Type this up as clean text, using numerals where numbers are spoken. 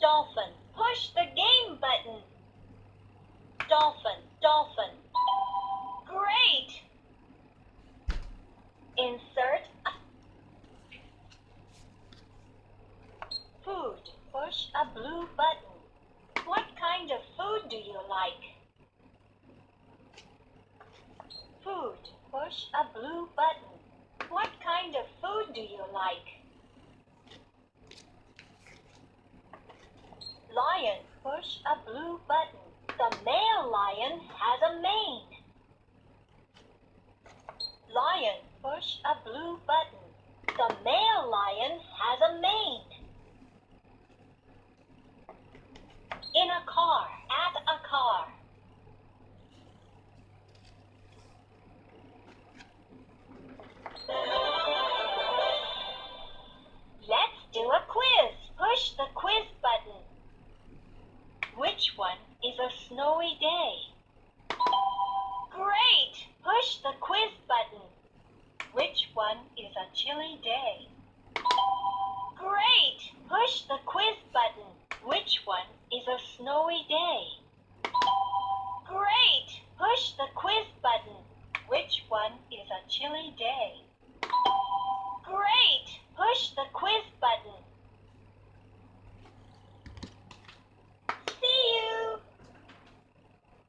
Dolphin, push the game button. Dolphin, dolphin. Great! Insert food. Push a blue button. What kind of food do you like? Food. Push a blue button. What kind of food do you like? Lion. Push a blue button. The male lion has a mane. Lion. Push a blue button. The male lion has a mane. In a car. At a car. Let's do a quiz. Push the quiz button. Which one is a snowy day? Great! Push the quiz button. Which one is a chilly day? Great! Push the quiz button. Which one is a snowy day? Great! Push the quiz button. Which one is a chilly day?